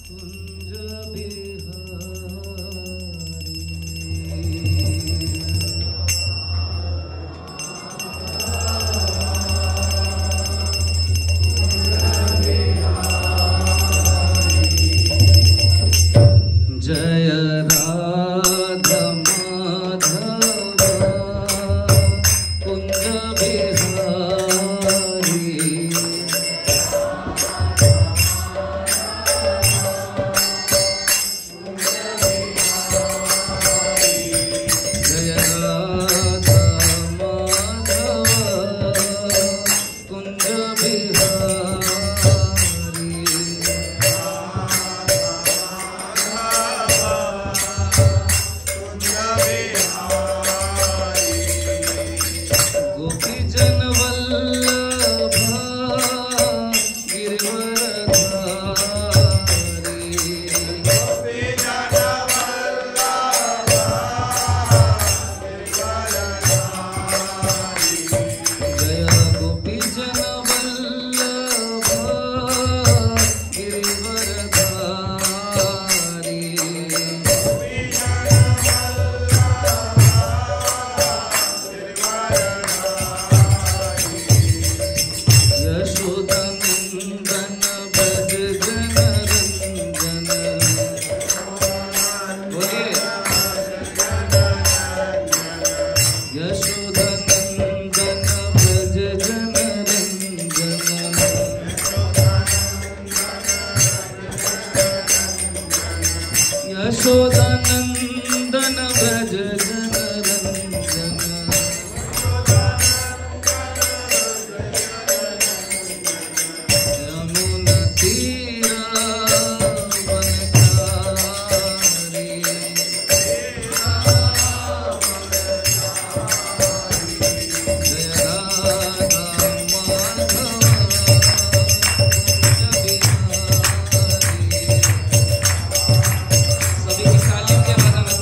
कुंज बिहारी। जय राधा माधव कुंज बिहारी। जय राधा माधव कुंज बिहारी। गोपीजन वल्लभा गिरिवरधारी। जय गोपीजन वल्लभा गिरिवरधारी। यशोदनंदन ब्रज जनरंजन। बोलिए यशोदनंदन ब्रज जनरंजन। यशोदनंदन ब्रज जनरंजन। यमुना तीरा वनचारी। जय राधा माधव कुंज बिहारी। सभी की तालीम के बाद हम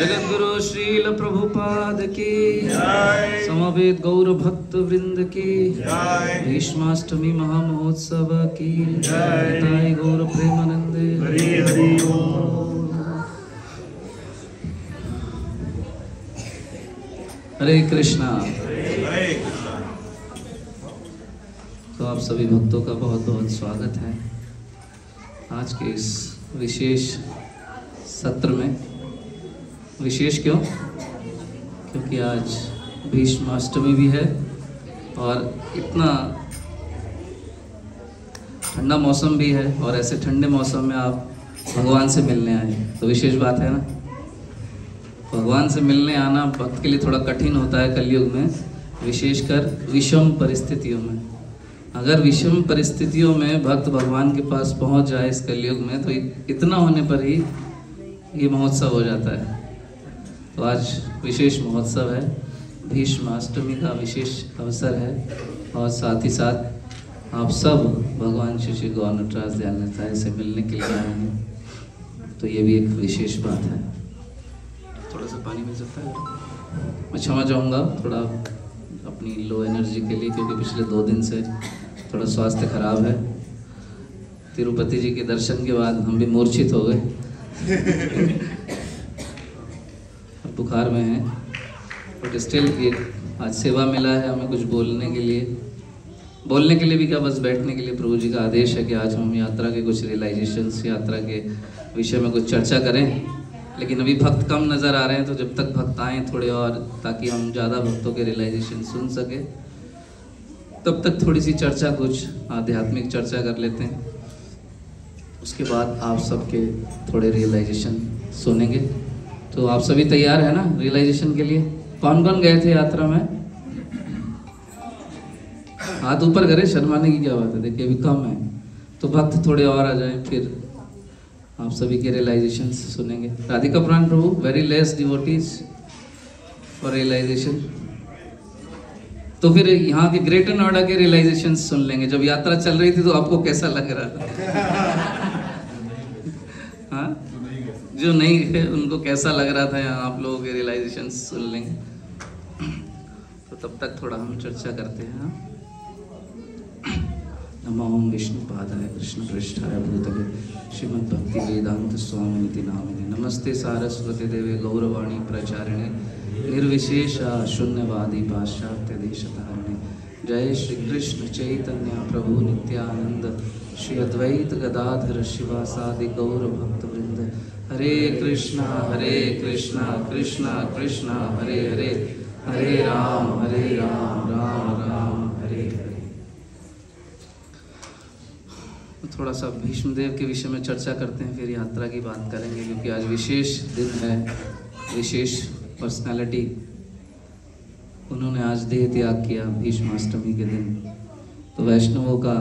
जगद्गुरु श्रील प्रभुपाद की समवेत गौर भक्त वृंद की भीष्माष्टमी महामहोत्सव की जय गौर प्रेमानंद। हरि हरि हरे कृष्णा। हरे कृष्णा। तो आप सभी भक्तों का बहुत बहुत स्वागत है आज के इस विशेष सत्र में। विशेष क्यों? क्योंकि आज भीष्माष्टमी भी है और इतना ठंडा मौसम भी है और ऐसे ठंडे मौसम में आप भगवान से मिलने आए तो विशेष बात है ना। भगवान से मिलने आना भक्त के लिए थोड़ा कठिन होता है कलयुग में, विशेषकर विषम परिस्थितियों में। अगर विषम परिस्थितियों में भक्त भगवान के पास पहुंच जाए इस कलयुग में तो इतना होने पर ही ये महोत्सव हो जाता है। तो आज विशेष महोत्सव है, भीष्माष्टमी का विशेष अवसर है और साथ ही साथ आप सब भगवान श्री गौर नटराज दयाल से मिलने के लिए आए हैं, तो ये भी एक विशेष बात है। थोड़ा सा पानी मिल सकता है? मैं क्षमा चाहूँगा थोड़ा अपनी लो एनर्जी के लिए, क्योंकि पिछले 2 दिन से थोड़ा स्वास्थ्य खराब है। तिरुपति जी के दर्शन के बाद हम भी मूर्छित हो गए बुखार में हैं, बट स्टिल ये आज सेवा मिला है हमें कुछ बोलने के लिए भी क्या, बस बैठने के लिए प्रभु जी का आदेश है कि आज हम यात्रा के कुछ रियलाइजेशंस, यात्रा के विषय में कुछ चर्चा करें। लेकिन अभी भक्त कम नज़र आ रहे हैं, तो जब तक भक्त आएँ थोड़े और, ताकि हम ज़्यादा भक्तों के रियलाइजेशन सुन सके, तब तक थोड़ी सी चर्चा, कुछ आध्यात्मिक चर्चा कर लेते हैं। उसके बाद आप सबके थोड़े रियलाइजेशन सुनेंगे। तो आप सभी तैयार है ना रियलाइजेशन के लिए? कौन कौन गए थे यात्रा में? हाथ ऊपर करें, शर्माने की क्या बात है, देखिए अभी कम है। तो भक्त थोड़े और आ जाएं, फिर आप सभी के रियलाइजेशन सुनेंगे। राधिका पुराण प्रभु, very less devotees for realisation. तो फिर यहाँ के ग्रेटर नोएडा के रियलाइजेशन सुन लेंगे। जब यात्रा चल रही थी तो आपको कैसा लग रहा था? हाँ, जो नहीं है उनको कैसा लग रहा था, यहाँ आप लोगों के रियलाइजेशन सुन लेंगे। तो तब तक थोड़ा हम चर्चा करते हैं। नमो विष्णुपादाय कृष्णपृष्ठाय भूतले श्रीमद्भक्ति वेदांत स्वामिनिति नामिने नमस्ते सारस्वती देवे गौरवाणी प्रचारिणे निर्विशेष शून्यवादी पाश्चात्य देशतारिणे। जय श्री कृष्ण चैतन्य प्रभु नित्यानंद श्री अद्वैत गदाधर शिवासादि गौर भक्त वृंद। हरे कृष्णा कृष्णा कृष्णा हरे हरे, हरे राम राम राम हरे हरे। थोड़ा सा भीष्मदेव के विषय में चर्चा करते हैं, फिर यात्रा की बात करेंगे, क्योंकि आज विशेष दिन है, विशेष पर्सनालिटी। उन्होंने आज देह त्याग किया भीष्माष्टमी के दिन। तो वैष्णवों का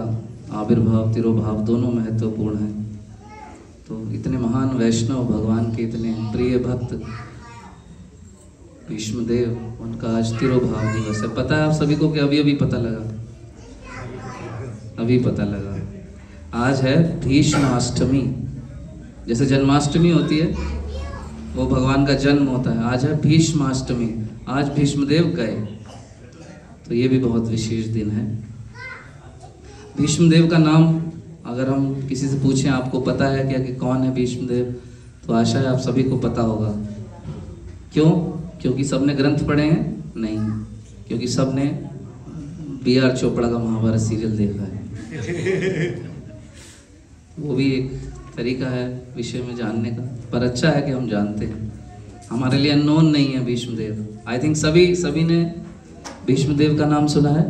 आविर्भाव, तिरोभाव दोनों महत्वपूर्ण है। तो इतने महान वैष्णव, भगवान के इतने प्रिय भक्त भीष्मदेव, उनका आज तिरोभाव दिवस है। पता है आप सभी को कि अभी पता लगा, अभी पता लगा। आज है भीष्माष्टमी। जैसे जन्माष्टमी होती है, वो भगवान का जन्म होता है, आज है भीष्माष्टमी। आज भीष्मदेव गए, तो ये भी बहुत विशेष दिन है। भीष्मदेव का नाम अगर हम किसी से पूछें, आपको पता है क्या कि कौन है भीष्मदेव, तो आशा है आप सभी को पता होगा। क्यों? क्योंकि सबने ग्रंथ पढ़े हैं? नहीं, क्योंकि सबने B.R. चोपड़ा का महाभारत सीरियल देखा है। वो भी एक तरीका है विषय में जानने का, पर अच्छा है कि हम जानते हैं। हमारे लिए अननोन नहीं है भीष्मदेव। आई थिंक सभी ने भीष्मदेव का नाम सुना है।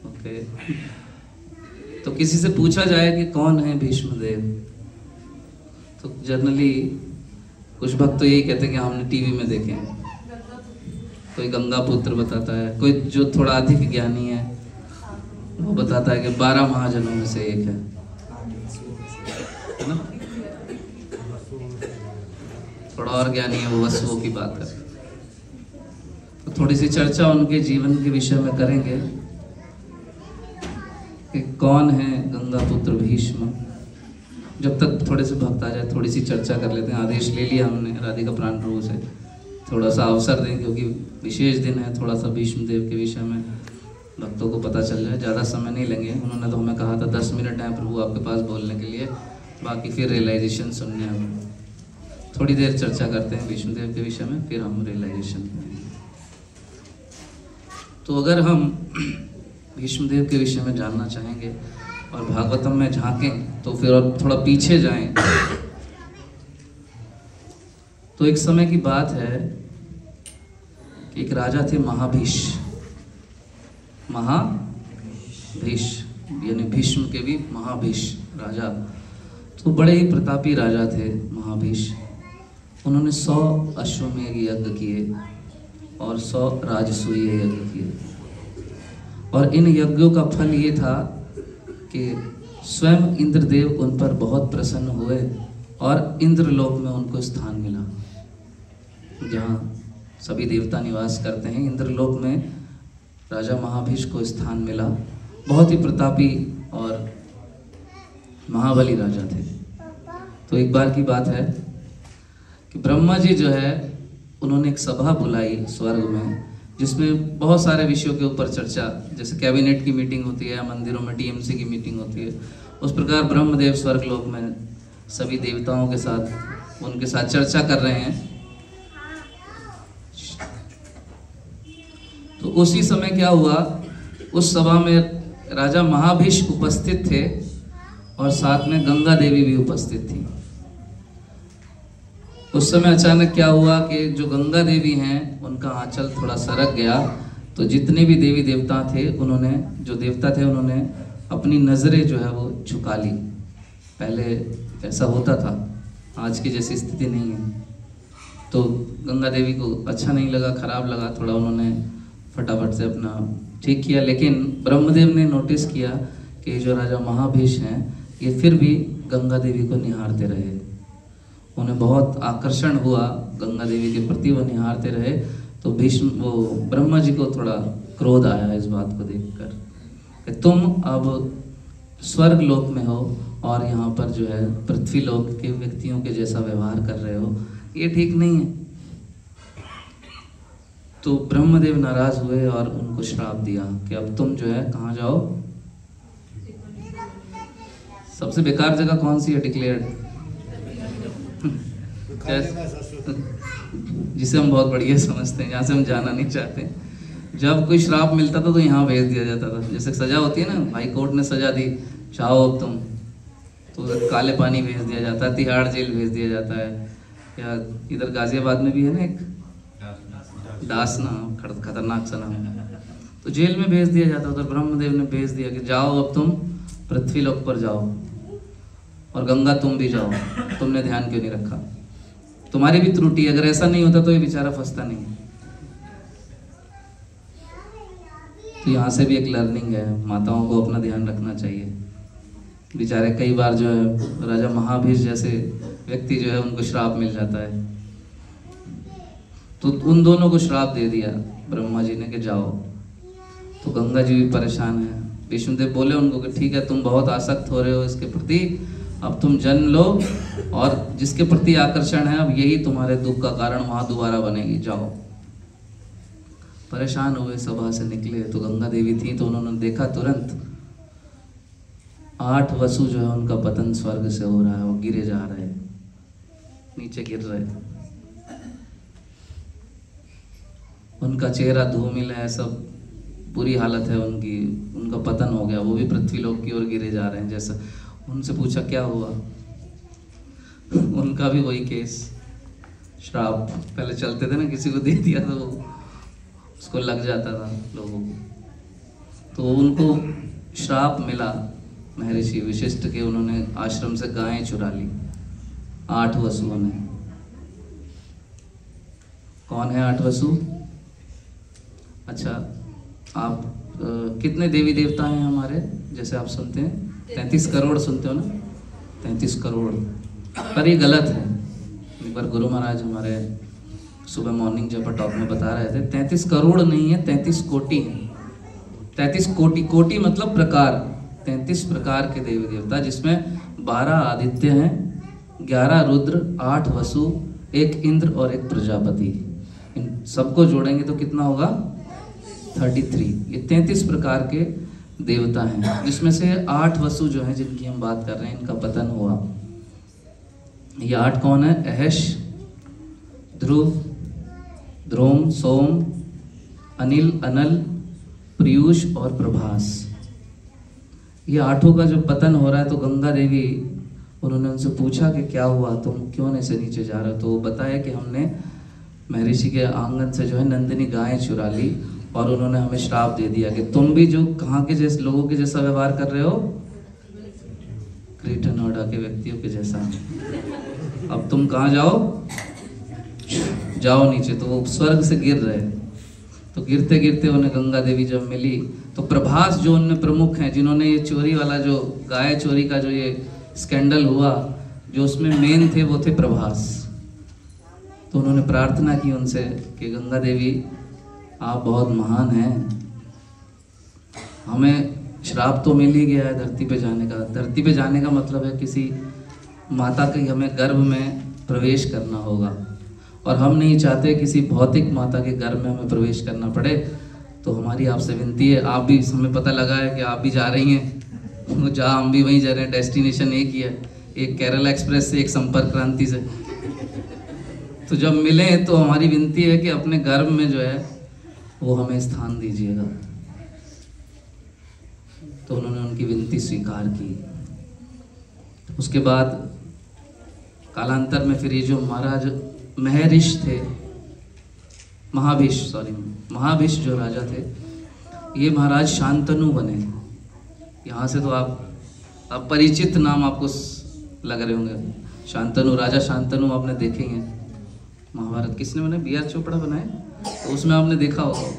ओके, तो किसी से पूछा जाए कि कौन है भीष्मदेव, तो जनरली कुछ भक्त तो यही कहते हैं कि हमने टीवी में देखे हैं। कोई गंगा पुत्र बताता है, कोई जो थोड़ा अधिक ज्ञानी है वो बताता है कि 12 महाजनों में से एक है ना। थोड़ा और ज्ञानी है वो वसुओं की बात है। तो थोड़ी सी चर्चा उनके जीवन के विषय में करेंगे कि कौन है गंगा पुत्र भीष्म। जब तक थोड़े से भक्त आ जाए थोड़ी सी चर्चा कर लेते हैं। आदेश ले लिया हमने राधिका प्राण प्रभु से, थोड़ा सा अवसर दें क्योंकि विशेष दिन है, थोड़ा सा भीष्म देव के विषय में भक्तों को पता चल जाए। ज़्यादा समय नहीं लेंगे, उन्होंने तो हमें कहा था 10 मिनट हैं प्रभु आपके पास बोलने के लिए, बाकी फिर रियलाइजेशन सुनने हम थोड़ी देर चर्चा करते हैं भीष्म देव के विषय में, फिर हम रियलाइजेशन करेंगे। तो अगर हम भीष्म देव के विषय में जानना चाहेंगे और भागवतम में झांकें तो फिर और थोड़ा पीछे जाएं तो एक समय की बात है कि एक राजा थे महाभीष यानी भीष्म के भी महाभीष राजा। तो बड़े ही प्रतापी राजा थे महाभीष। उन्होंने 100 अश्वमेध यज्ञ किए और 100 राजसूय यज्ञ किए, और इन यज्ञों का फल ये था कि स्वयं इंद्रदेव उन पर बहुत प्रसन्न हुए और इंद्रलोक में उनको स्थान मिला, जहाँ सभी देवता निवास करते हैं। इंद्रलोक में राजा महाभीष को स्थान मिला। बहुत ही प्रतापी और महाबली राजा थे। तो एक बार की बात है कि ब्रह्मा जी जो है उन्होंने एक सभा बुलाई स्वर्ग में, जिसमें बहुत सारे विषयों के ऊपर चर्चा, जैसे कैबिनेट की मीटिंग होती है, मंदिरों में टीएमसी की मीटिंग होती है, उस प्रकार ब्रह्मदेव स्वर्गलोक में सभी देवताओं के साथ उनके साथ चर्चा कर रहे हैं। तो उसी समय क्या हुआ, उस सभा में राजा महाभीष उपस्थित थे और साथ में गंगा देवी भी उपस्थित थी। उस समय अचानक क्या हुआ कि जो गंगा देवी हैं उनका आंचल थोड़ा सरक गया, तो जितने भी देवी देवता थे उन्होंने अपनी नजरें जो है वो झुका ली। पहले ऐसा होता था, आज की जैसी स्थिति नहीं है। तो गंगा देवी को अच्छा नहीं लगा, खराब लगा, थोड़ा उन्होंने फटाफट से अपना ठीक किया। लेकिन ब्रह्मदेव ने नोटिस किया कि जो राजा महाभीष हैं ये फिर भी गंगा देवी को निहारते रहे। उन्हें बहुत आकर्षण हुआ गंगा देवी के प्रति, वो निहारते रहे। तो वो ब्रह्मा जी को थोड़ा क्रोध आया इस बात को देखकर कि तुम अब स्वर्ग लोक में हो और यहाँ पर जो है पृथ्वी लोक के व्यक्तियों के जैसा व्यवहार कर रहे हो, ये ठीक नहीं है। तो ब्रह्मदेव नाराज हुए और उनको श्राप दिया कि अब तुम जो है कहाँ जाओ। सबसे बेकार जगह कौन सी है डिक्लेयर्ड, जिसे हम बहुत बढ़िया समझते हैं, जहाँ से हम जाना नहीं चाहते। जब कोई श्राप मिलता था तो यहाँ भेज दिया जाता था। जैसे सजा होती है ना, हाई कोर्ट ने सजा दी, चाहो अब तुम, तो काले पानी भेज दिया जाता है, तिहाड़ जेल भेज दिया जाता है, या इधर गाजियाबाद में भी है ना एक दासना, खतरनाक सा नाम, तो जेल में भेज दिया जाता। उधर ब्रह्मदेव ने भेज दिया कि जाओ अब तुम पृथ्वी लोक पर जाओ, और गंगा तुम भी जाओ, तुमने ध्यान क्यों नहीं रखा, तुम्हारी भी त्रुटि। अगर ऐसा नहीं होता तो ये बेचारा फंसता नहीं। तो यहाँ से भी एक लर्निंग है, माताओं को अपना ध्यान रखना चाहिए। बेचारे कई बार जो है राजा महाभीष जैसे व्यक्ति जो है उनको श्राप मिल जाता है। तो उन दोनों को श्राप दे दिया ब्रह्मा जी ने कि जाओ। तो गंगा जी भी परेशान है। विष्णुदेव बोले उनको कि ठीक है, तुम बहुत आसक्त हो रहे हो इसके प्रति, अब तुम जन्म लो, और जिसके प्रति आकर्षण है अब यही तुम्हारे दुख का कारण वहां दोबारा बनेगी, जाओ। परेशान हुए, सभा से निकले तो गंगा देवी थी, तो उन्होंने देखा तुरंत 8 वसु जो है उनका पतन स्वर्ग से हो रहा है, वो गिरे जा रहे, नीचे गिर रहे, उनका चेहरा धूमिल है, सब बुरी हालत है उनकी, उनका पतन हो गया, वो भी पृथ्वी लोक की ओर गिरे जा रहे हैं। जैसा उनसे पूछा क्या हुआ, उनका भी वही केस, श्राप पहले चलते थे ना, किसी को दे दिया तो उसको लग जाता था लोगों को, तो उनको श्राप मिला महर्षि वशिष्ठ के, उन्होंने आश्रम से गायें चुरा ली 8 वसुओं ने। कौन है 8 वसु? अच्छा, आप कितने देवी देवता हैं हमारे, जैसे आप सुनते हैं 33 करोड़ सुनते हो ना, 33 करोड़, पर ये गलत है। एक बार गुरु महाराज हमारे सुबह मॉर्निंग जब टॉक में बता रहे थे, 33 करोड़ नहीं है, 33 कोटि है। 33 कोटि, कोटि मतलब प्रकार, 33 प्रकार के देवी देवता, जिसमें 12 आदित्य हैं, 11 रुद्र, 8 वसु, 1 इंद्र और 1 प्रजापति। इन सबको जोड़ेंगे तो कितना होगा? 33। ये 33 प्रकार के देवता हैं, जिसमें से 8 वसु जो हैं जिनकी हम बात कर रहे हैं, इनका पतन हुआ। ये 8 कौन है? अहश, ध्रुव, ध्रुम, सोम, अनिल, अनल, पीयूष और प्रभास। ये 8 का जो पतन हो रहा है, तो गंगा देवी, उन्होंने उनसे पूछा कि क्या हुआ, तुम क्यों ऐसे नीचे जा रहे हो? तो वो बताया कि हमने महर्षि के आंगन से जो है नंदिनी गायें चुरा ली और उन्होंने हमें श्राप दे दिया कि तुम भी जो कहाँ के जैसे लोगों के जैसा व्यवहार कर रहे हो, ग्रेटर नोएडा के व्यक्तियों के जैसा, अब तुम कहाँ जाओ, जाओ नीचे। तो वो स्वर्ग से गिर रहे, तो गिरते गिरते उन्हें गंगा देवी जब मिली, तो प्रभास जो उनमें प्रमुख हैं, जिन्होंने ये चोरी वाला जो गाय चोरी का जो ये स्कैंडल हुआ, जो उसमें मेन थे वो थे प्रभास। तो उन्होंने प्रार्थना की उनसे कि गंगा देवी आप बहुत महान हैं, हमें श्राप तो मिल ही गया है धरती पे जाने का। धरती पे जाने का मतलब है किसी माता के हमें गर्भ में प्रवेश करना होगा, और हम नहीं चाहते किसी भौतिक माता के गर्भ में हमें प्रवेश करना पड़े। तो हमारी आपसे विनती है, आप भी, हमें पता लगा है कि आप भी जा रही हैं, जहाँ हम भी वहीं जा रहे हैं, डेस्टिनेशन एक ही है, एक केरला एक्सप्रेस से, एक संपर्क क्रांति से। तो जब मिले तो हमारी विनती है कि अपने गर्भ में जो है वो हमें स्थान दीजिएगा। तो उन्होंने उनकी विनती स्वीकार की। उसके बाद कालांतर में फिर ये जो महाराज महर्षि थे, महाभिष जो राजा थे, ये महाराज शांतनु बने। यहाँ से तो आप परिचित नाम आपको लग रहे होंगे। शांतनु, राजा शांतनु आपने देखे हैं। महाभारत किसने बनाए? बी आर चोपड़ा बनाए, तो उसमें आपने देखा होगा।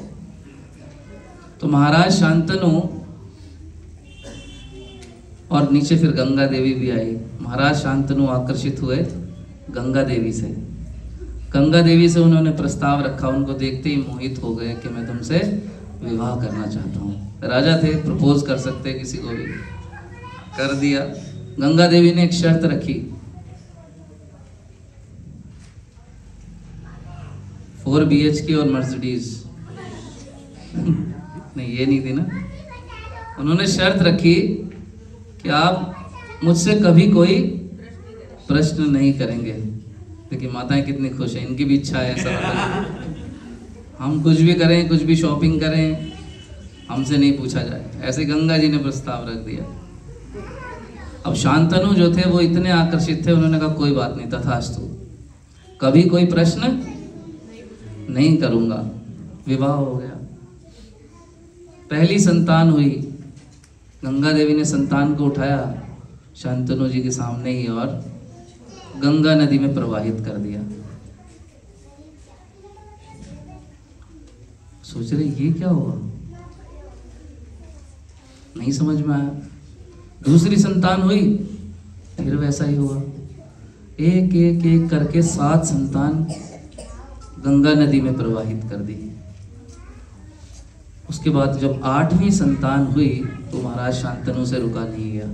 तो महाराज शांतनु, और नीचे फिर गंगा देवी भी आई। महाराज शांतनु आकर्षित हुए गंगा देवी से। गंगा देवी से उन्होंने प्रस्ताव रखा, उनको देखते ही मोहित हो गए कि मैं तुमसे विवाह करना चाहता हूँ। राजा थे, प्रपोज कर सकते किसी को भी, कर दिया। गंगा देवी ने एक शर्त रखी, 4 BHK और मर्सिडीज। नहीं, ये नहीं थी ना। उन्होंने शर्त रखी कि आप मुझसे कभी कोई प्रश्न नहीं करेंगे। देखिए माताएं कितनी खुश हैं, इनकी भी इच्छा है ऐसा, हम कुछ भी करें, कुछ भी शॉपिंग करें, हमसे नहीं पूछा जाए। ऐसे गंगा जी ने प्रस्ताव रख दिया। अब शांतनु जो थे वो इतने आकर्षित थे, उन्होंने कहा कोई बात नहीं, तथास्तु, कभी कोई प्रश्न नहीं करूंगा। विवाह हो गया, पहली संतान हुई। गंगा देवी ने संतान को उठाया शांतनु जी के सामने ही और गंगा नदी में प्रवाहित कर दिया। सोच रहे ये क्या हुआ, नहीं समझ में आया। दूसरी संतान हुई, फिर वैसा ही हुआ। एक एक एक करके 7 संतान गंगा नदी में प्रवाहित कर दी। उसके बाद जब 8वीं संतान हुई तो महाराज शांतनु से रुका नहीं गया,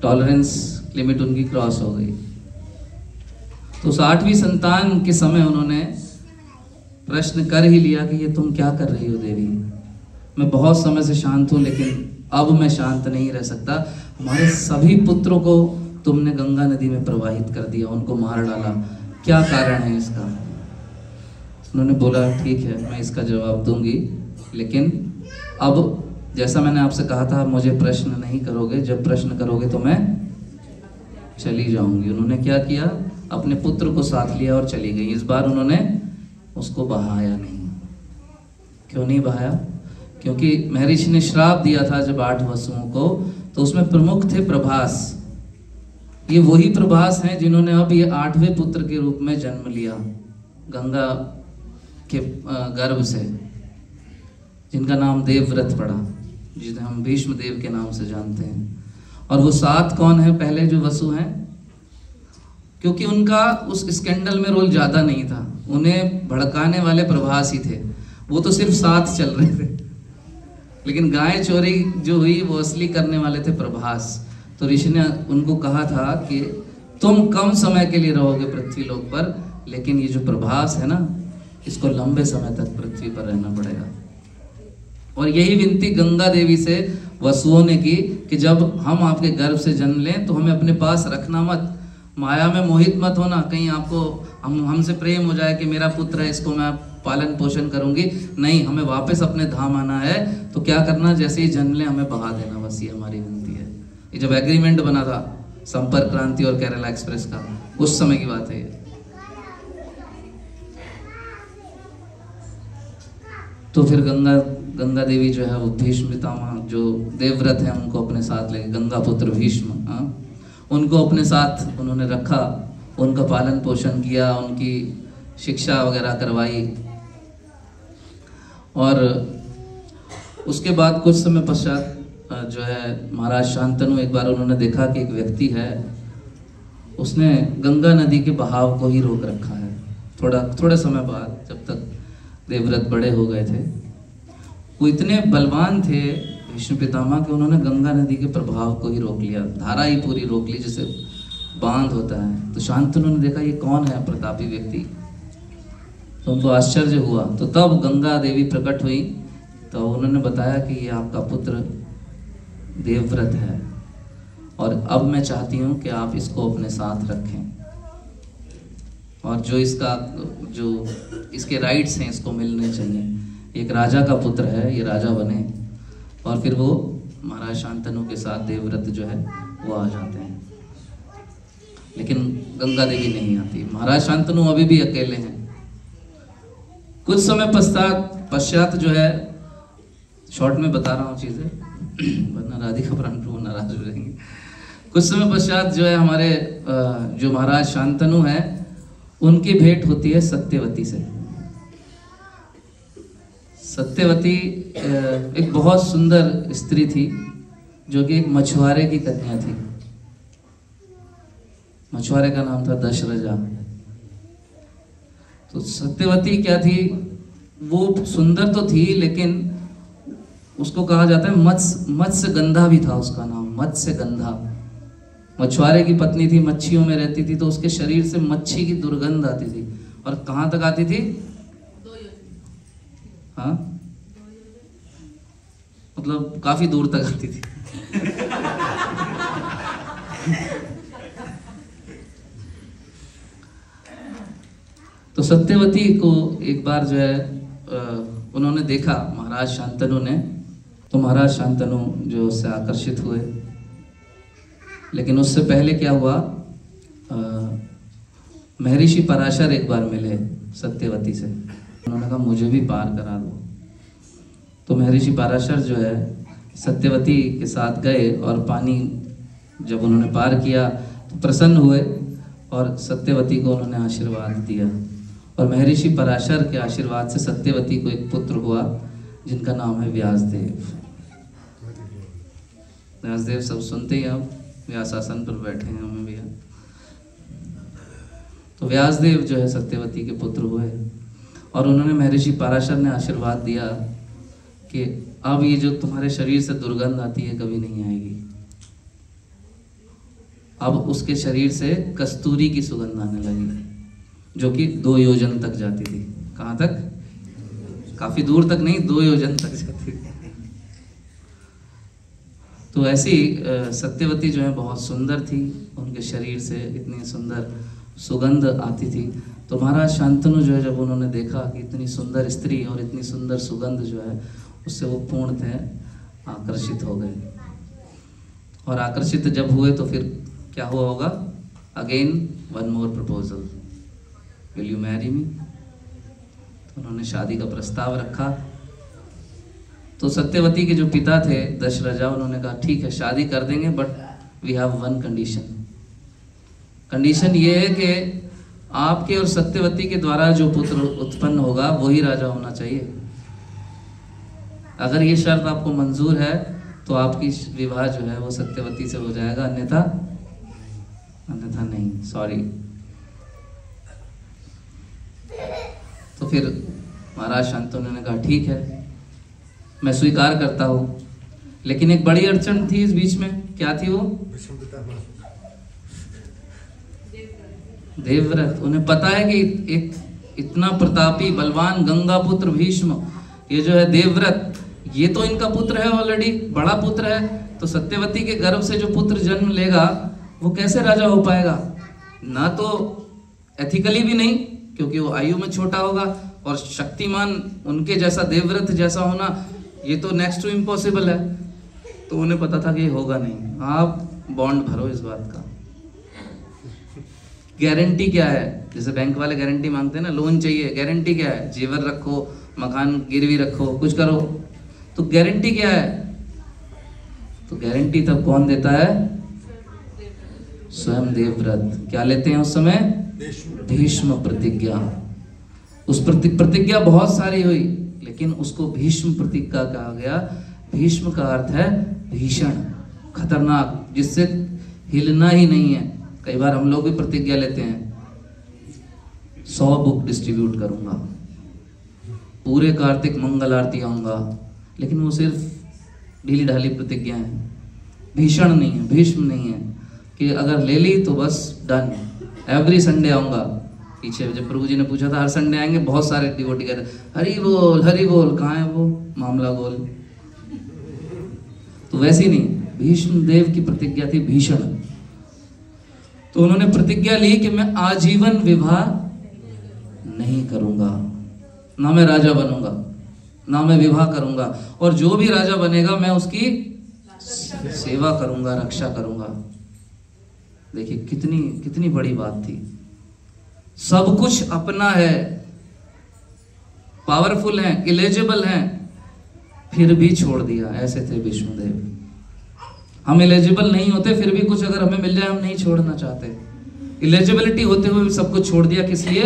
टॉलरेंस लिमिट उनकी क्रॉस हो गई। तो उस 8वीं संतान के समय उन्होंने प्रश्न कर ही लिया कि ये तुम क्या कर रही हो देवी, मैं बहुत समय से शांत हूं लेकिन अब मैं शांत नहीं रह सकता। हमारे सभी पुत्रों को तुमने गंगा नदी में प्रवाहित कर दिया, उनको मार डाला, क्या कारण है इसका? उन्होंने बोला ठीक है, मैं इसका जवाब दूंगी, लेकिन अब जैसा मैंने आपसे कहा था मुझे प्रश्न नहीं करोगे, जब प्रश्न करोगे तो मैं चली जाऊंगी। उन्होंने क्या किया, अपने पुत्र को साथ लिया और चली गई। इस बार उन्होंने उसको बहाया नहीं। क्यों नहीं बहाया? क्योंकि महर्षि ने श्राप दिया था जब 8 वसुओं को, तो उसमें प्रमुख थे प्रभास। ये वही प्रभास हैं जिन्होंने अब ये 8वें पुत्र के रूप में जन्म लिया गंगा के गर्भ से, जिनका नाम देवव्रत पड़ा, जिन्हें हम भीष्म देव के नाम से जानते हैं। और वो 7 कौन है? पहले जो वसु हैं, क्योंकि उनका उस स्कैंडल में रोल ज्यादा नहीं था, उन्हें भड़काने वाले प्रभास ही थे, वो तो सिर्फ साथ चल रहे थे। लेकिन गाय चोरी जो हुई वो असली करने वाले थे प्रभास। तो ऋषि ने उनको कहा था कि तुम कम समय के लिए रहोगे पृथ्वी लोक पर, लेकिन ये जो प्रभास है ना, इसको लंबे समय तक पृथ्वी पर रहना पड़ेगा। और यही विनती गंगा देवी से वसुओं ने की कि जब हम आपके गर्भ से जन्म लें तो हमें अपने पास रखना मत, माया में मोहित मत होना, कहीं आपको हमसे प्रेम हो जाए कि मेरा पुत्र है, इसको मैं पालन पोषण करूंगी। नहीं, हमें वापस अपने धाम आना है। तो क्या करना, जैसे ही जन्म ले हमें बहा देना, बस ये हमारी विनती है। ये जब एग्रीमेंट बना था संपर्क क्रांति और केरला एक्सप्रेस का, उस समय की बात है ये। तो फिर गंगा देवी जो है वो भीष्म पितामह जो देवव्रत हैं उनको अपने साथ ले, गंगा पुत्र भीष्म, उनको अपने साथ उन्होंने रखा, उनका पालन पोषण किया, उनकी शिक्षा वगैरह करवाई। और उसके बाद कुछ समय पश्चात जो है महाराज शांतनु, एक बार उन्होंने देखा कि एक व्यक्ति है, उसने गंगा नदी के बहाव को ही रोक रखा है। थोड़े समय बाद, जब तक देवव्रत बड़े हो गए थे, वो इतने बलवान थे भीष्म पितामह के, उन्होंने गंगा नदी के प्रभाव को ही रोक लिया, धारा ही पूरी रोक ली, जैसे बांध होता है। तो शांतनु ने देखा ये कौन है प्रतापी व्यक्ति, तो उनको आश्चर्य हुआ। तो तब गंगा देवी प्रकट हुई, तो उन्होंने बताया कि ये आपका पुत्र देवव्रत है और अब मैं चाहती हूँ कि आप इसको अपने साथ रखें, और जो इसके राइट्स हैं इसको मिलने चाहिए। एक राजा का पुत्र है, ये राजा बने। और फिर वो महाराज शांतनु के साथ देवव्रत जो है वो आ जाते हैं, लेकिन गंगा देवी नहीं आती। महाराज शांतनु अभी भी अकेले हैं। कुछ समय पश्चात जो है, शॉर्ट में बता रहा हूँ चीजें वरना राधिका प्राण प्रभु नाराज हो जाएंगे। कुछ समय पश्चात जो है हमारे जो महाराज शांतनु है, उनकी भेंट होती है सत्यवती से। सत्यवती एक बहुत सुंदर स्त्री थी, जो कि एक मछुआरे की कन्या थी। मछुआरे का नाम था दशरजा। तो सत्यवती क्या थी, वो सुंदर तो थी, लेकिन उसको कहा जाता है मत्स्य गंधा भी था उसका नाम, मत्स्य गंधा। मछुआरे की पत्नी थी, मच्छियों में रहती थी, तो उसके शरीर से मच्छी की दुर्गंध आती थी। और कहां तक आती थी? हाँ, मतलब काफी दूर तक आती थी। तो सत्यवती को एक बार जो है उन्होंने देखा महाराज शांतनु ने, तो महाराज शांतनु जो उससे आकर्षित हुए। लेकिन उससे पहले क्या हुआ, महर्षि पराशर एक बार मिले सत्यवती से। उन्होंने कहा मुझे भी पार करा दो। तो महर्षि पराशर जो है सत्यवती के साथ गए, और पानी जब उन्होंने पार किया तो प्रसन्न हुए और सत्यवती को उन्होंने आशीर्वाद दिया। और महर्षि पराशर के आशीर्वाद से सत्यवती को एक पुत्र हुआ जिनका नाम है व्यासदेव। व्यासदेव सब सुनते ही आप, व्यासासन पर बैठे हैं हमें भैया। तो व्यासदेव जो है सत्यवती के पुत्र हुए, और उन्होंने महर्षि पराशर ने आशीर्वाद दिया कि अब ये जो तुम्हारे शरीर से दुर्गंध आती है कभी नहीं आएगी। अब उसके शरीर से कस्तूरी की सुगंध आने लगी, जो कि 2 योजन तक जाती थी। कहाँ तक? काफी दूर तक नहीं, 2 योजन तक जाती थी। तो ऐसी सत्यवती जो है बहुत सुंदर थी, उनके शरीर से इतनी सुंदर सुगंध आती थी। तो महाराज शांतनु जो है जब उन्होंने देखा कि इतनी सुंदर स्त्री और इतनी सुंदर सुगंध जो है, उससे वो पूर्णतः आकर्षित हो गए। और आकर्षित जब हुए तो फिर क्या हुआ होगा? Again one more proposal, will you marry me? तो उन्होंने शादी का प्रस्ताव रखा। तो सत्यवती के जो पिता थे दशरजा, उन्होंने कहा ठीक है शादी कर देंगे, but we have one condition. Condition ये है कि आपके और सत्यवती के द्वारा जो पुत्र उत्पन्न होगा वही राजा होना चाहिए। अगर ये शर्त आपको मंजूर है तो आपकी विवाह जो है वो सत्यवती से हो जाएगा, अन्यथा नहीं, सॉरी। तो फिर महाराज शांतनु ने कहा ठीक है, मैं स्वीकार करता हूँ। लेकिन एक बड़ी अड़चन थी इस बीच में, क्या थी वो? देवव्रत। उन्हें पता है कि एक इतना प्रतापी बलवान गंगा पुत्र भीष्म, ये जो है देवव्रत, ये तो इनका पुत्र है, ऑलरेडी बड़ा पुत्र है, तो सत्यवती के गर्भ से जो पुत्र जन्म लेगा वो कैसे राजा हो पाएगा? ना तो एथिकली भी नहीं, क्योंकि वो आयु में छोटा होगा, और शक्तिमान उनके जैसा देवव्रत जैसा होना, ये तो नेक्स्ट टू इम्पॉसिबल है। तो उन्हें पता था कि ये होगा नहीं। आप बॉन्ड भरो इस बात का। गारंटी क्या है? जैसे बैंक वाले गारंटी मांगते हैं ना, लोन चाहिए, गारंटी क्या है? जेवर रखो, मकान गिरवी रखो, कुछ करो। तो गारंटी क्या है? तो गारंटी तब कौन देता है? स्वयं देवव्रत। क्या लेते हैं उस समय? भीष्म प्रतिज्ञा। उस प्रतिज्ञा बहुत सारी हुई, लेकिन उसको भीष्म प्रतिज्ञा कहा गया। भीष्म का अर्थ है भीषण, खतरनाक, जिससे हिलना ही नहीं है। कई बार हम लोग भी प्रतिज्ञा लेते हैं, 100 बुक डिस्ट्रीब्यूट करूंगा, पूरे कार्तिक मंगल आरती आऊंगा, लेकिन वो सिर्फ ढीली ढाली प्रतिज्ञा है, भीषण नहीं है, भीष्म नहीं है कि अगर ले ली तो बस डन, एवरी संडे आऊंगा। पीछे जब प्रभु जी ने पूछा था हर संडे आएंगे, बहुत सारे डिवोटी कहते हरि बोल, कहाँ है वो मामला गोल? तो वैसी नहीं, भीष्म देव की प्रतिज्ञा थी भीषण। तो उन्होंने प्रतिज्ञा ली कि मैं आजीवन विवाह नहीं करूंगा, ना मैं राजा बनूंगा, ना मैं विवाह करूंगा, और जो भी राजा बनेगा मैं उसकी सेवा करूंगा, रक्षा करूंगा। देखिए कितनी कितनी बड़ी बात थी। सब कुछ अपना है, पावरफुल है, एलिजिबल है, फिर भी छोड़ दिया। ऐसे थे भीष्मदेव। हम एलिजिबल नहीं होते, फिर भी कुछ अगर हमें मिल जाए हम नहीं छोड़ना चाहते। एलिजिबिलिटी होते हुए सब कुछ छोड़ दिया, किस लिए?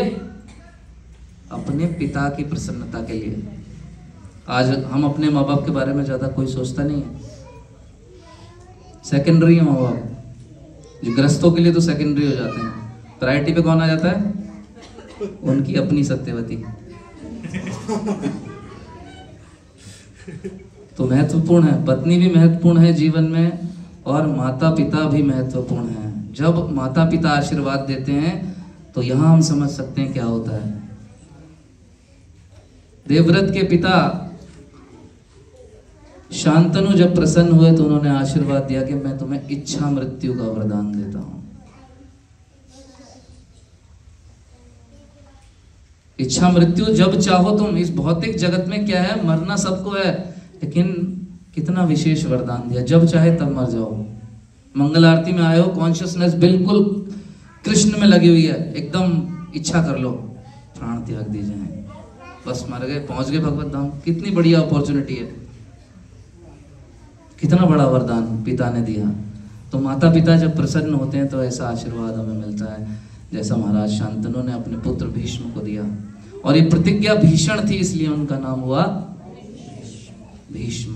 अपने पिता की प्रसन्नता के लिए। आज हम अपने माँ बाप के बारे में ज्यादा कोई सोचता नहीं है, सेकेंडरी है माँ बाप। जो ग्रस्तों के लिए तो सेकेंडरी हो जाते हैं, प्रायोरिटी पे कौन आ जाता है? उनकी अपनी सत्यवती। तो महत्वपूर्ण है, पत्नी भी महत्वपूर्ण है जीवन में, और माता पिता भी महत्वपूर्ण है। जब माता पिता आशीर्वाद देते हैं तो यहां हम समझ सकते हैं क्या होता है। देवव्रत के पिता शांतनु जब प्रसन्न हुए तो उन्होंने आशीर्वाद दिया कि मैं तुम्हें इच्छा मृत्यु का वरदान देता हूं। इच्छा मृत्यु जब चाहो तुम। इस भौतिक जगत में क्या है, मरना सबको है, लेकिन कितना विशेष वरदान दिया, जब चाहे तब मर जाओ। मंगल आरती में आए हो, कॉन्शियसनेस बिल्कुल कृष्ण में लगी हुई है, एकदम इच्छा कर लो, प्राण त्याग दीजिए, बस मर गए, पहुंच गए भगवत धाम। कितनी बढ़िया अपॉर्चुनिटी है, कितना बड़ा वरदान पिता ने दिया। तो माता पिता जब प्रसन्न होते हैं तो ऐसा आशीर्वाद हमें मिलता है, जैसा महाराज शांतनु ने अपने पुत्र भीष्म को दिया। और ये प्रतिज्ञा भीषण थी, इसलिए उनका नाम हुआ भीष्म।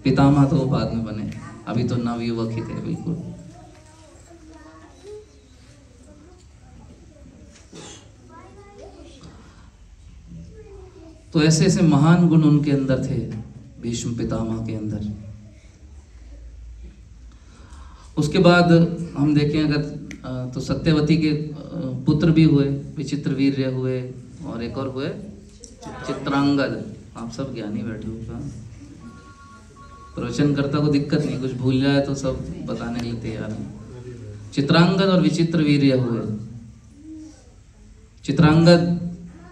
पितामह तो बाद में बने, अभी तो नवयुवक ही थे बिल्कुल। तो ऐसे ऐसे महान गुण उनके अंदर थे, भीष्म पितामह के अंदर। उसके बाद हम देखें अगर तो सत्यवती के पुत्र भी हुए, विचित्र वीर्य हुए, और एक और हुए चित्रांगद। आप सब ज्ञानी बैठे हो, प्रवचनकर्ता को दिक्कत नहीं, कुछ भूल जाए तो सब बताने के लिए तैयार है। चित्रांगद और विचित्र वीर्य हुए। चित्रांगद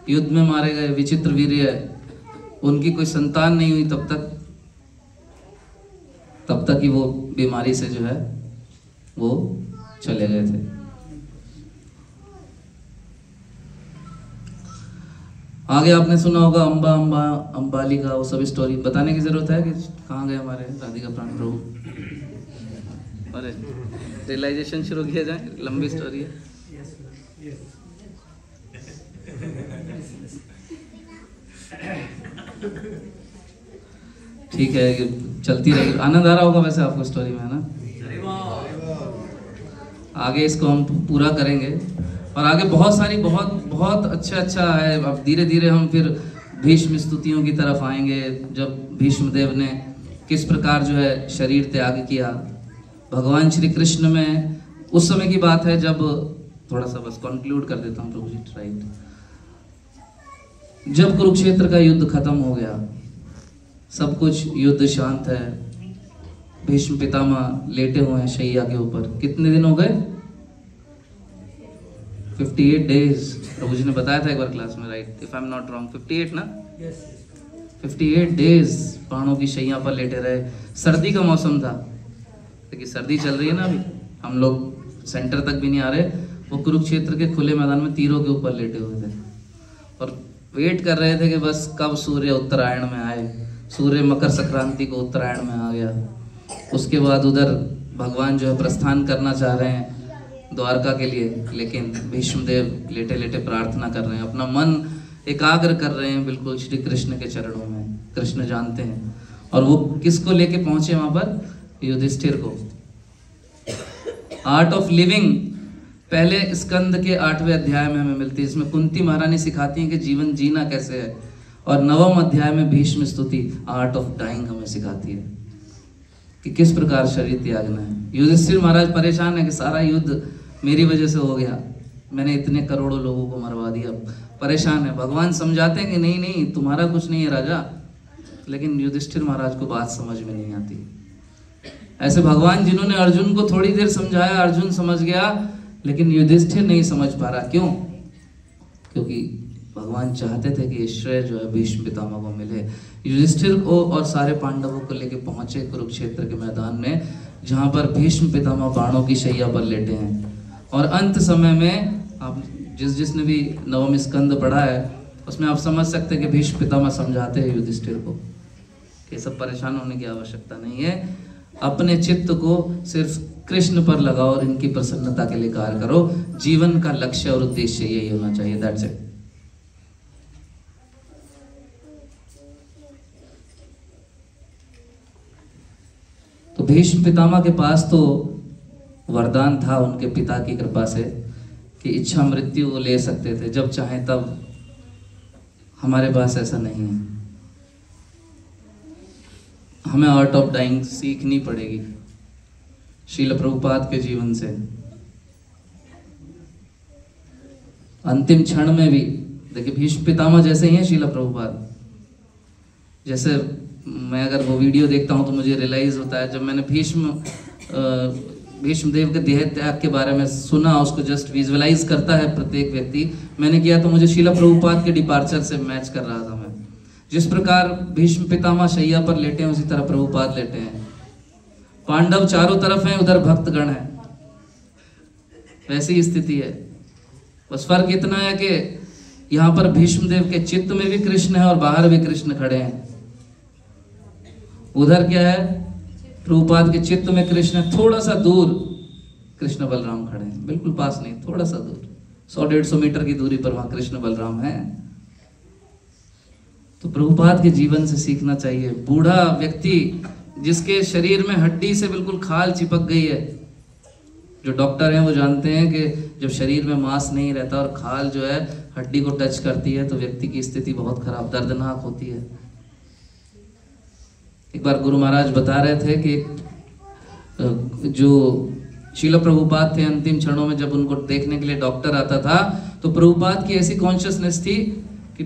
युद्ध में मारे गए, विचित्र वीर्य उनकी कोई संतान नहीं हुई तब तक ही वो बीमारी से जो है वो चले गए थे। आगे आपने सुना होगा अंबालिका, वो सब स्टोरी बताने की जरूरत है कि कहाँ गए हमारे राधिका प्राण प्रभु? अरे रियलाइजेशन शुरू किया जाए, लंबी स्टोरी है। ठीक है, चलती रहेगी। आनंद आ रहा होगा वैसे आपको स्टोरी में, है ना? आगे इसको हम पूरा करेंगे, और आगे बहुत सारी बहुत अच्छा है। अब धीरे धीरे हम फिर भीष्म स्तुतियों की तरफ आएंगे, जब भीष्मदेव ने किस प्रकार जो है शरीर त्याग किया। भगवान श्री कृष्ण में उस समय की बात है जब, थोड़ा सा बस कंक्लूड कर देता हूँ प्रभु जी, राइट, जब कुरुक्षेत्र का युद्ध खत्म हो गया, सब कुछ युद्ध शांत है, भीष्म पितामह लेटे हुए हैं शैया के ऊपर। कितने दिन हो गए? 58 डेज। प्रभु जी ने बताया था एक बार क्लास में, right, if I am not wrong, 58 ना? 58 डेज बाणों की शैया पर लेटे रहे। सर्दी का मौसम था, लेकिन सर्दी चल रही है ना अभी, हम लोग सेंटर तक भी नहीं आ रहे। वो कुरुक्षेत्र के खुले मैदान में तीरों के ऊपर लेटे हुए थे और वेट कर रहे थे कि बस कब सूर्य उत्तरायण में आए। सूर्य मकर संक्रांति को उत्तरायण में आ गया। उसके बाद उधर भगवान जो है प्रस्थान करना चाह रहे हैं द्वारका के लिए, लेकिन भीष्मदेव लेटे लेटे प्रार्थना कर रहे हैं, अपना मन एकाग्र कर रहे हैं बिल्कुल श्री कृष्ण के चरणों में। कृष्ण जानते हैं। और वो किसको लेके पहुंचे वहां पर? युधिष्ठिर को। आर्ट ऑफ लिविंग पहले स्कंद के 8वें अध्याय में हमें मिलती है, इसमें कुंती महारानी सिखाती है कि जीवन जीना कैसे है। और 9वें अध्याय में भीष्म स्तुति आर्ट ऑफ डाइंग हमें सिखाती है कि किस प्रकार शरीर त्यागना है। युधिष्ठिर महाराज परेशान है कि सारा युद्ध मेरी वजह से हो गया, मैंने इतने करोड़ों लोगों को मरवा दिया, परेशान है। भगवान समझाते हैं कि नहीं नहीं, तुम्हारा कुछ नहीं है राजा, लेकिन युधिष्ठिर महाराज को बात समझ में नहीं आती। ऐसे भगवान जिन्होंने अर्जुन को थोड़ी देर समझाया, अर्जुन समझ गया, लेकिन युधिष्ठिर नहीं समझ पा रहा। क्यों? क्योंकि भगवान चाहते थे कि श्रेय जो है भीष्म पितामह को मिले। युधिष्ठिर को और सारे पांडवों को लेकर पहुंचे कुरुक्षेत्र के मैदान में, जहां पर भीष्म पितामह बाणों की शैया पर लेटे हैं। और अंत समय में आप जिसने भी नवम स्कंद पढ़ा है उसमें आप समझ सकते हैं कि भीष्म पितामह समझाते हैं युधिष्ठिर को कि सब परेशान होने की आवश्यकता नहीं है, अपने चित्त को सिर्फ कृष्ण पर लगाओ और इनकी प्रसन्नता के लिए कार्य करो। जीवन का लक्ष्य और उद्देश्य यही होना चाहिए, दैट्स इट। तो भीष्म पितामह के पास तो वरदान था उनके पिता की कृपा से कि इच्छा मृत्यु वो ले सकते थे जब चाहे तब। हमारे पास ऐसा नहीं है, हमें आर्ट ऑफ डाइंग सीखनी पड़ेगी श्रील प्रभुपाद के जीवन से। अंतिम क्षण में भी देखिए, भीष्म पितामह जैसे ही हैं श्रील प्रभुपाद। जैसे मैं अगर वो वीडियो देखता हूं तो मुझे रियलाइज होता है, जब मैंने भीष्मदेव के देह त्याग के बारे में सुना, उसको जस्ट विजुअलाइज करता है प्रत्येक व्यक्ति, मैंने किया तो मुझे श्रील प्रभुपाद के डिपार्चर से मैच कर रहा था मैं। जिस प्रकार भीष्म पितामह शैया पर लेटे हैं, उसी तरह प्रभुपाद लेटे हैं। पांडव चारों तरफ हैं, उधर भक्तगण है, वैसी स्थिति है। बस फर्क इतना है कि यहाँ पर भीष्मदेव के चित्त में भी कृष्ण है और बाहर भी कृष्ण खड़े हैं। उधर क्या है? प्रभुपाद के चित्त में कृष्ण है, थोड़ा सा दूर कृष्ण बलराम खड़े हैं, बिल्कुल पास नहीं, थोड़ा सा दूर, 100-150 मीटर की दूरी पर वहां कृष्ण बलराम है। तो प्रभुपाद के जीवन से सीखना चाहिए। बूढ़ा व्यक्ति जिसके शरीर में हड्डी से बिल्कुल खाल चिपक गई है, जो डॉक्टर हैं वो जानते हैं कि जब शरीर में मांस नहीं रहता और खाल जो है हड्डी को टच करती है तो व्यक्ति की स्थिति बहुत खराब, दर्दनाक होती है। एक बार गुरु महाराज बता रहे थे कि जो श्रील प्रभुपाद थे, अंतिम क्षणों में जब उनको देखने के लिए डॉक्टर आता था तो प्रभुपाद की ऐसी कॉन्शियसनेस थी कि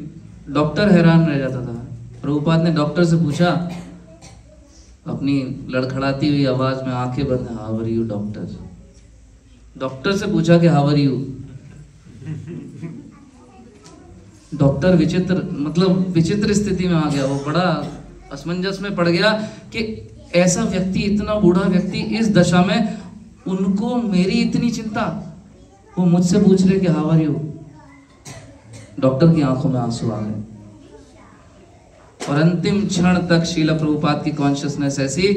डॉक्टर हैरान रह जाता था। प्रभुपाद ने डॉक्टर से पूछा अपनी लड़खड़ाती हुई आवाज में, आंखें बंद, how are you doctor? Doctor से पूछा कि हाउ आर यू? डॉक्टर विचित्र स्थिति में आ गया, वो बड़ा असमंजस में पड़ गया कि ऐसा व्यक्ति, इतना बूढ़ा व्यक्ति इस दशा में, उनको मेरी इतनी चिंता, वो मुझसे पूछ रहे कि हाउ आर यू? डॉक्टर की आंखों में आंसू आ गए। और अंतिम क्षण तक श्रील प्रभुपाद की कॉन्शियसनेस ऐसी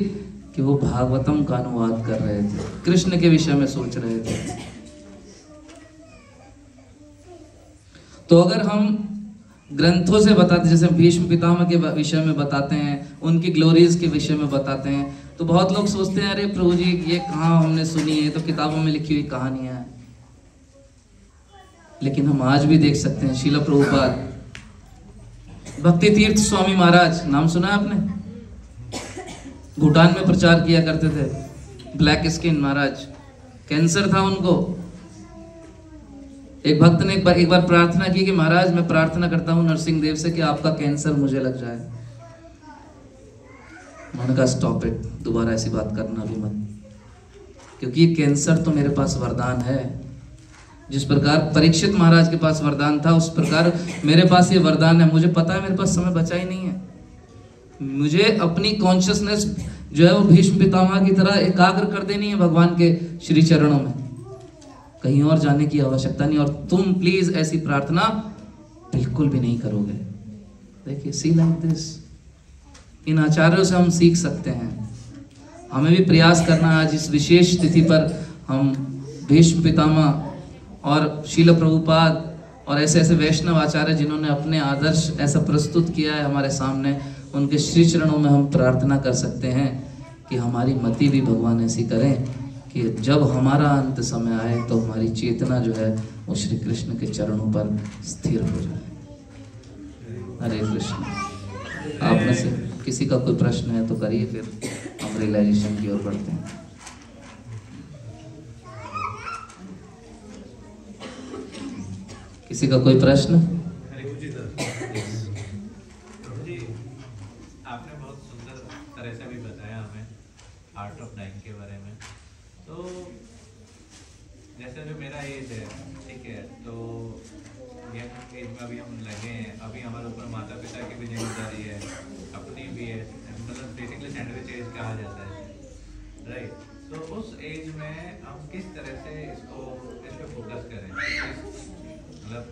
कि वो भागवतम का अनुवाद कर रहे थे, कृष्ण के विषय में सोच रहे थे। तो अगर हम ग्रंथों से बताते, जैसे भीष्म पितामह के विषय में बताते हैं, उनकी ग्लोरीज के विषय में बताते हैं, तो बहुत लोग सोचते हैं अरे प्रभु जी ये कहाँ हमने सुनी है, तो किताबों में लिखी हुई कहानियां हैं। लेकिन हम आज भी देख सकते हैं श्रील प्रभुपाद भक्ति तीर्थ स्वामी महाराज, नाम सुना है आपने? भूटान में प्रचार किया करते थे। ब्लैक स्किन महाराज, कैंसर था उनको। एक भक्त ने एक बार प्रार्थना की कि महाराज मैं प्रार्थना करता हूं नरसिंह देव से कि आपका कैंसर मुझे लग जाए। मैंने कहा स्टॉप इट, दोबारा ऐसी बात करना भी मत, क्योंकि ये कैंसर तो मेरे पास वरदान है। जिस प्रकार परीक्षित महाराज के पास वरदान था, उस प्रकार मेरे पास ये वरदान है। मुझे पता है मेरे पास समय बचा ही नहीं है। मुझे अपनी कॉन्शियसनेस जो है वो भीष्म पितामह की तरह एकाग्र कर देनी है भगवान के श्री चरणों में, कहीं और जाने की आवश्यकता नहीं। और तुम प्लीज ऐसी प्रार्थना बिल्कुल भी नहीं करोगे। देखिए, सी लाइक दिस, इन आचार्यों से हम सीख सकते हैं। हमें भी प्रयास करना है। आज इस विशेष तिथि पर हम भीष्म पितामह और शील प्रभुपाद और ऐसे ऐसे वैष्णव आचार्य जिन्होंने अपने आदर्श ऐसा प्रस्तुत किया है हमारे सामने, उनके श्री चरणों में हम प्रार्थना कर सकते हैं कि हमारी मति भी भगवान ऐसी करें कि जब हमारा अंत समय आए तो हमारी चेतना जो है वो श्री कृष्ण के चरणों पर स्थिर हो जाए। हरे कृष्ण। आप में से किसी का कोई प्रश्न है तो करिए, फिर हम रियलाइजेशन की ओर बढ़ते हैं। किसी का कोई प्रश्न? आपने बहुत सुंदर तरह से भी बताया हमें आर्ट ऑफ डाइंग के बारे में। तो जैसे जो मेरा एज है, ठीक है, तो यंग एज में अभी हम लगे हैं, अभी हमारे ऊपर माता पिता की भी जिम्मेदारी है, अपनी भी है, मतलब बेसिकली सैंडविच एज कहा जाता है, राइट? तो उस एज में हम किस तरह से इस पे फोकस करें? मतलब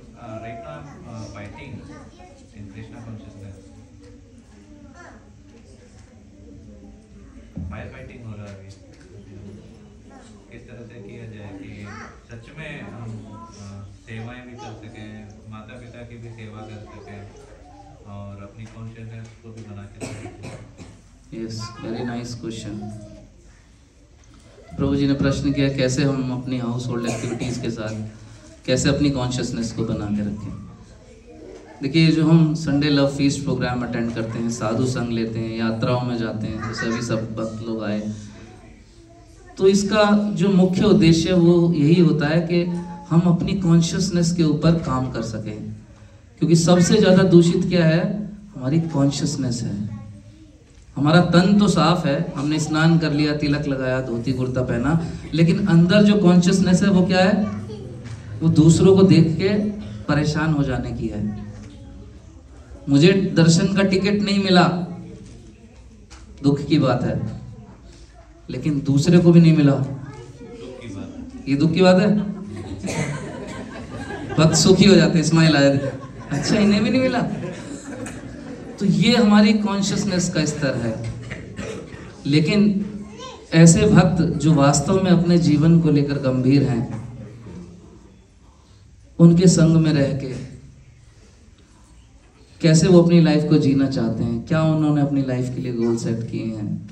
right now I am fighting in Krishna consciousness, fire fighting हो रहा है अभी। किस तरह से किया जाए कि सच में हम सेवाएं भी कर सकें, माता पिता की भी सेवा कर सकें और अपनी कॉन्शियसनेस को भी बना के रखें। Yes, very nice question. प्रभु जी ने प्रश्न किया कैसे हम अपनी हाउस होल्ड एक्टिविटीज के साथ कैसे अपनी कॉन्शियसनेस को बना के रखें। देखिए, जो हम Sunday love feast program attend करते हैं, साधु संग लेते हैं, यात्राओं में जाते हैं, जैसे अभी सब भक्त लोग आए, तो इसका जो मुख्य उद्देश्य वो यही होता है कि हम अपनी कॉन्शियसनेस के ऊपर काम कर सकें। क्योंकि सबसे ज़्यादा दूषित क्या है? हमारी कॉन्शियसनेस है। हमारा तन तो साफ है, हमने स्नान कर लिया, तिलक लगाया, धोती कुर्ता पहना, लेकिन अंदर जो कॉन्शियसनेस है वो क्या है? वो दूसरों को देख के परेशान हो जाने की है। मुझे दर्शन का टिकट नहीं मिला, दुख की बात है, लेकिन दूसरे को भी नहीं मिला, ये दुख की बात है। भक्त सुखी हो जाते, स्माइल आ जाती, अच्छा इन्हें भी नहीं मिला। तो ये हमारी कॉन्शियसनेस का स्तर है। लेकिन ऐसे भक्त जो वास्तव में अपने जीवन को लेकर गंभीर हैं, उनके संग में रह के कैसे वो अपनी लाइफ को जीना चाहते हैं, क्या उन्होंने अपनी लाइफ के लिए गोल सेट किए हैं,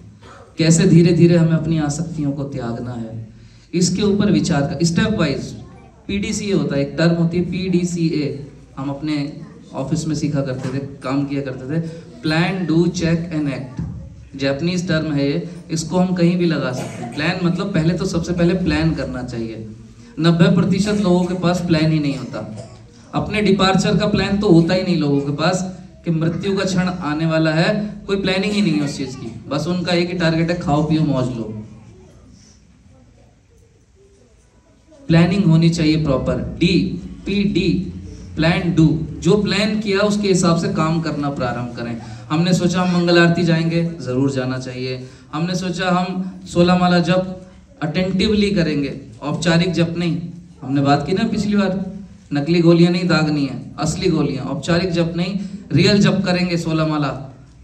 कैसे धीरे धीरे हमें अपनी आसक्तियों को त्यागना है, इसके ऊपर विचार कर स्टेप वाइज। पीडीसीए होता है, एक टर्म होती है पीडीसीए, हम अपने ऑफिस में सीखा करते थे, काम किया करते थे, plan do check and act. Japanese term है ये, इसको हम कहीं भी लगा सकते हैं। प्लान मतलब पहले तो सबसे पहले प्लान करना चाहिए। 90% लोगों के पास प्लान ही नहीं होता। अपने डिपार्चर का प्लान तो होता ही नहीं लोगों के पास कि मृत्यु का क्षण आने वाला है, कोई प्लानिंग ही नहीं है उस चीज की। बस उनका एक ही टारगेट है, खाओ पियो मौज लो। प्लानिंग होनी चाहिए प्रॉपर, DPD, प्लान डू। जो प्लान किया उसके हिसाब से काम करना प्रारंभ करें। हमने सोचा हम मंगल आरती जाएंगे, जरूर जाना चाहिए। हमने सोचा हम 16 माला जप अटेंटिवली करेंगे, औपचारिक जप नहीं। हमने बात की ना पिछली बार, नकली गोलियां नहीं दागनी है, असली गोलियां। औपचारिक जप नहीं, रियल जप करेंगे 16 माला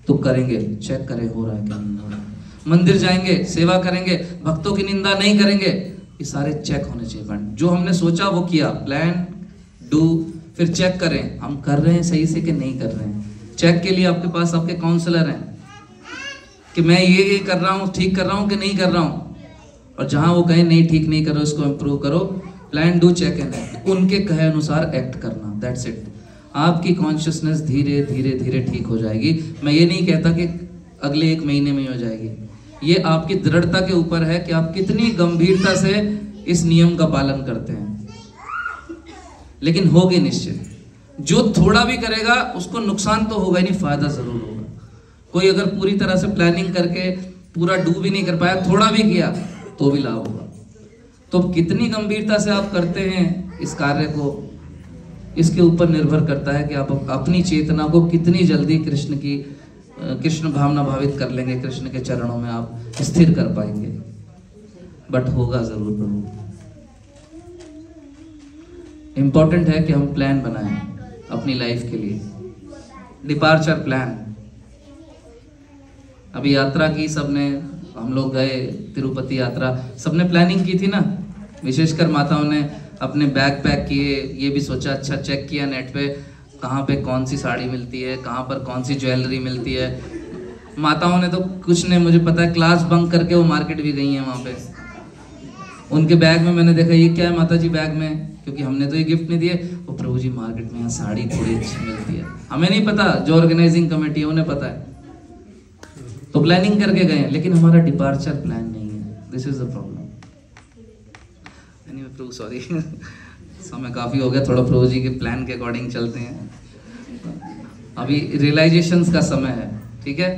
तो करेंगे, चेक करें हो रहा है क्या नहीं हो रहा है। मंदिर जाएंगे, सेवा करेंगे, भक्तों की निंदा नहीं करेंगे, ये सारे चेक होने चाहिए। जो हमने सोचा वो किया, प्लान डू, फिर चेक करें हम कर रहे हैं सही से कि नहीं कर रहे हैं। चेक के लिए आपके पास आपके काउंसलर हैं कि मैं ये कर रहा हूँ, ठीक कर रहा हूँ कि नहीं कर रहा हूँ। और जहां वो कहें नहीं ठीक नहीं करो, इसको इम्प्रूव करो, plan do check and act, उनके कहे अनुसार एक्ट करना, दैट्स इट। आपकी कॉन्शियसनेस धीरे धीरे धीरे ठीक हो जाएगी। मैं ये नहीं कहता कि अगले 1 महीने में ही हो जाएगी, ये आपकी दृढ़ता के ऊपर है कि आप कितनी गंभीरता से इस नियम का पालन करते हैं। लेकिन होगी निश्चित। जो थोड़ा भी करेगा उसको नुकसान तो होगा ही नहीं, फायदा जरूर होगा। कोई अगर पूरी तरह से प्लानिंग करके पूरा डू भी नहीं कर पाया, थोड़ा भी किया तो भी लाभ होगा। तो कितनी गंभीरता से आप करते हैं इस कार्य को, इसके ऊपर निर्भर करता है कि आप अपनी चेतना को कितनी जल्दी कृष्ण भावना भावित कर लेंगे, कृष्ण के चरणों में आप स्थिर कर पाएंगे। बट होगा जरूर प्रभु। इंपॉर्टेंट है कि हम प्लान बनाएं अपनी लाइफ के लिए, डिपार्चर प्लान। अभी यात्रा की सबने, हम लोग गए तिरुपति यात्रा, सबने प्लानिंग की थी ना। विशेषकर माताओं ने अपने बैग पैक किए, ये भी सोचा, अच्छा चेक किया नेट पे कहाँ पे कौन सी साड़ी मिलती है, कहाँ पर कौन सी ज्वेलरी मिलती है। माताओं ने तो कुछ ने, मुझे पता है, क्लास बंक करके वो मार्केट भी गई हैं वहाँ पे। उनके बैग में मैंने देखा, ये क्या है माता जी बैग में, क्योंकि हमने तो ये गिफ्ट नहीं दिए। वो प्रभु जी मार्केट में यहाँ साड़ी थोड़ी अच्छी मिलती है, हमें नहीं पता, जो ऑर्गेनाइजिंग कमेटी है उन्हें पता है, तो प्लानिंग करके गए, लेकिन हमारा डिपार्चर प्लान नहीं है। This is the problem. Anyway Prabhu sorry, समय काफी हो गया, थोड़ा प्रभु जी के प्लान के अकॉर्डिंग चलते हैं। अभी रियलाइजेशंस का समय है, ठीक है।